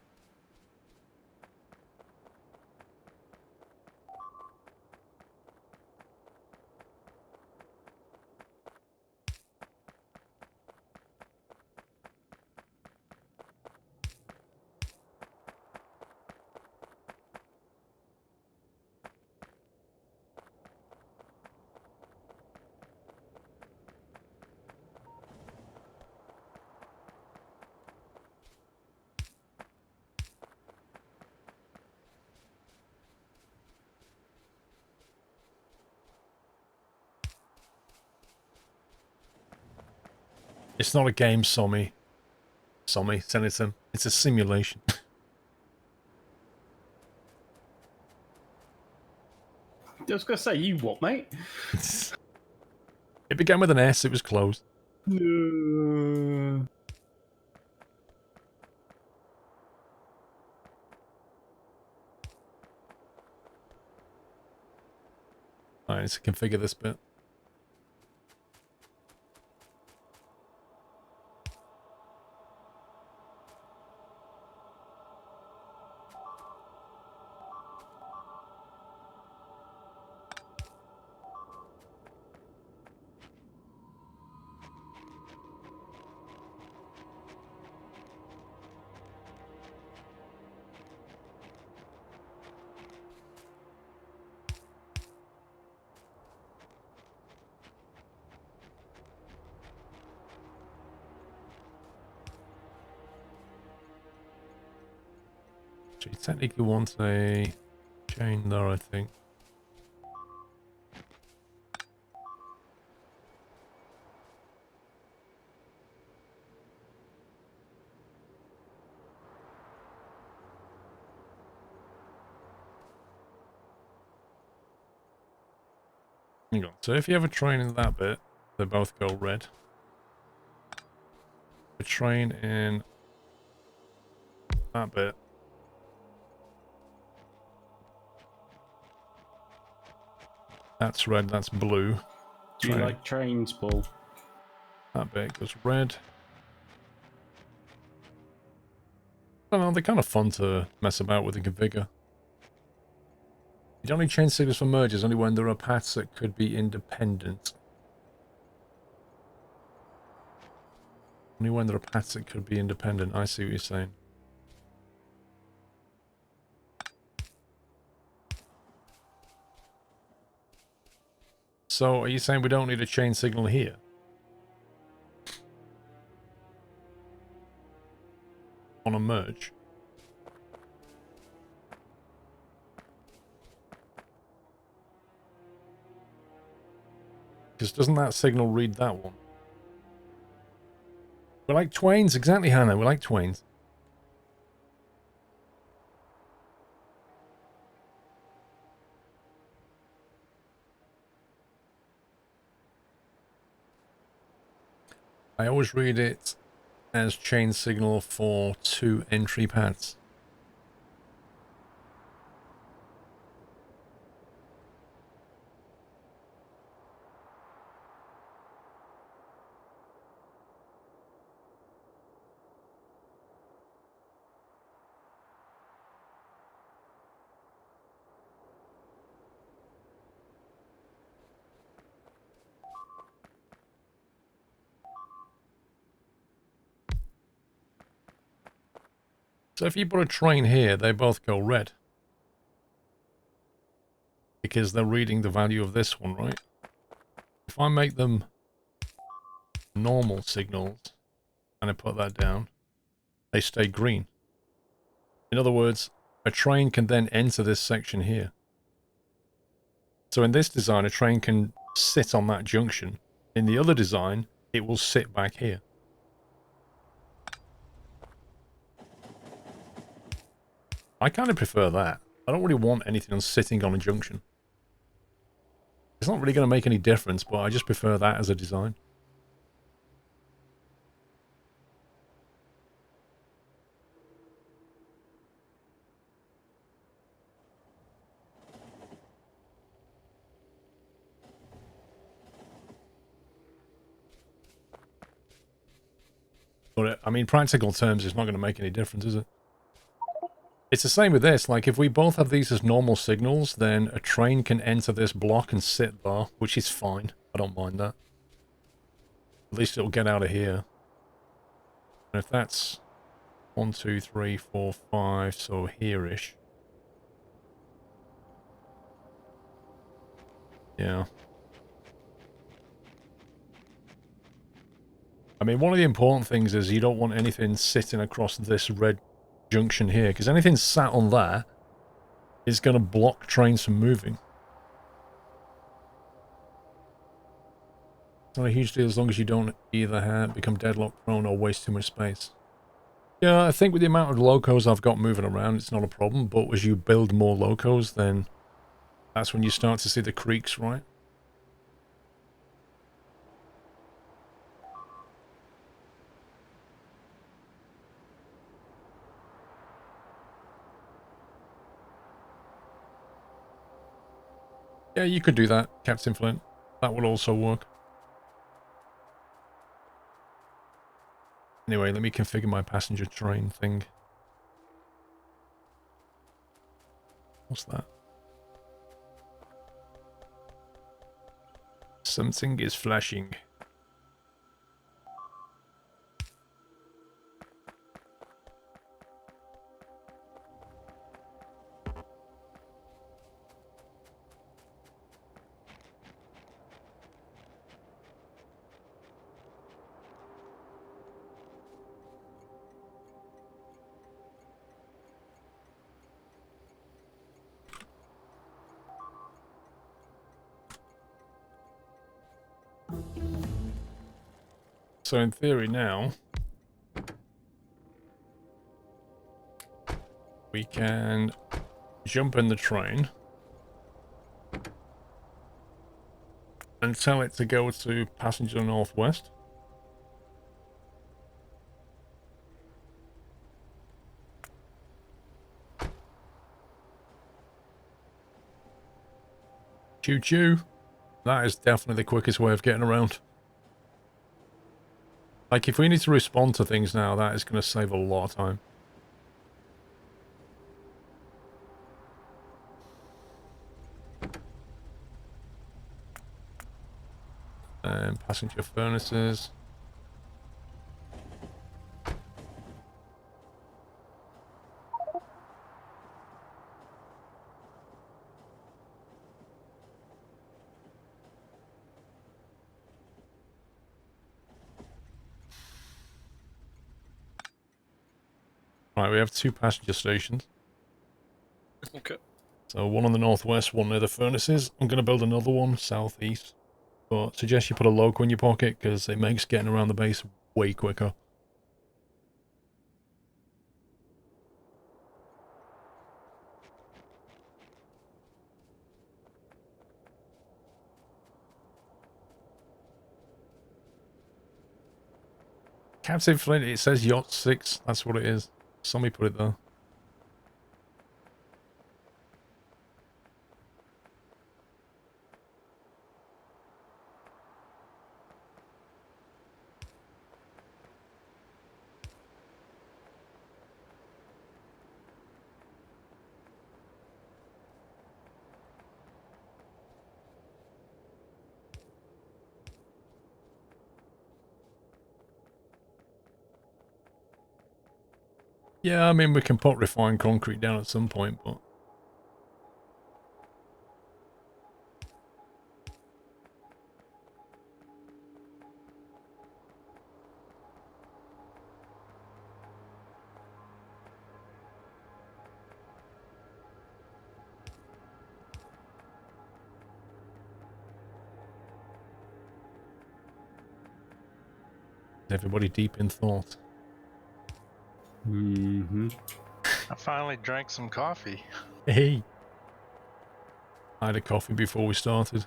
It's not a game, Sommy. Sommy, Senator. It's a simulation. I was gonna say, you what, mate? It began with an S, it was closed. No. I need to configure this bit. So you technically want a chain there, I think. Hang on. So if you have a train in that bit, they both go red. A train in that bit. That's red, that's blue. Do you Train. like trains, Paul? That bit goes red. I don't know, they're kind of fun to mess about with and configure. You only change signals for mergers only when there are paths that could be independent. Only when there are paths that could be independent. I see what you're saying. So, are you saying we don't need a chain signal here? on a merge. Because doesn't that signal read that one? We like twains, exactly, Hannah. We like twains. I always read it as chain signal for 2 entry paths. So if you put a train here, they both go red. Because they're reading the value of this one, right? If I make them normal signals, and I put that down, they stay green. In other words, a train can then enter this section here. So in this design, a train can sit on that junction. In the other design, it will sit back here. I kind of prefer that. I don't really want anything sitting on a junction. It's not really going to make any difference, but I just prefer that as a design. But, I mean, practical terms, it's not going to make any difference, is it? It's the same with this. Like, if we both have these as normal signals, then a train can enter this block and sit there, which is fine. I don't mind that. At least it'll get out of here. And if that's 1, 2, 3, 4, 5, so here-ish. Yeah. I mean, one of the important things is you don't want anything sitting across this red junction here, because anything sat on there is going to block trains from moving. It's not a huge deal as long as you don't either become deadlock prone or waste too much space. Yeah, I think with the amount of locos I've got moving around, it's not a problem, but as you build more locos, then that's when you start to see the creaks, right? Yeah, you could do that, Captain Flint. That would also work. Anyway, let me configure my passenger train thing. What's that? Something is flashing. So in theory now, we can jump in the train and tell it to go to passenger northwest. Choo choo. That is definitely the quickest way of getting around. Like, if we need to respond to things now, that is going to save a lot of time. And passenger furnaces. Right, we have 2 passenger stations. Okay. So one on the northwest, one near the furnaces. I'm going to build another one southeast. But suggest you put a local in your pocket because it makes getting around the base way quicker. Captain Flint, it says Yacht 6. That's what it is. Somebody put it there. Yeah, I mean, we can put refined concrete down at some point, but... Everybody deep in thought. Mm-hmm. I finally drank some coffee. Hey! I had a coffee before we started.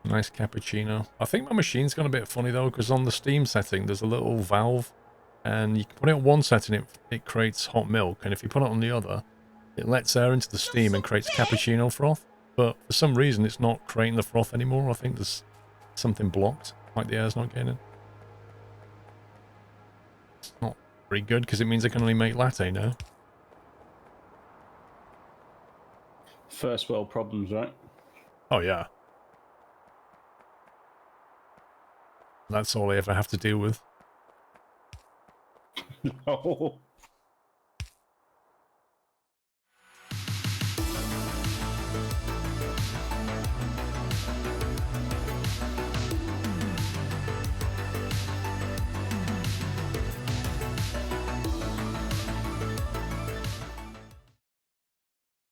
Nice cappuccino. I think my machine's gone a bit funny though, because on the steam setting there's a little valve, and you can put it on one setting, it creates hot milk, and if you put it on the other, it lets air into the steam and creates cappuccino froth. But for some reason it's not creating the froth anymore. I think there's something blocked, like the air's not getting in. It's not very good because it means I can only make latte now. First world problems, right? Oh yeah. That's all I ever have to deal with. Oh.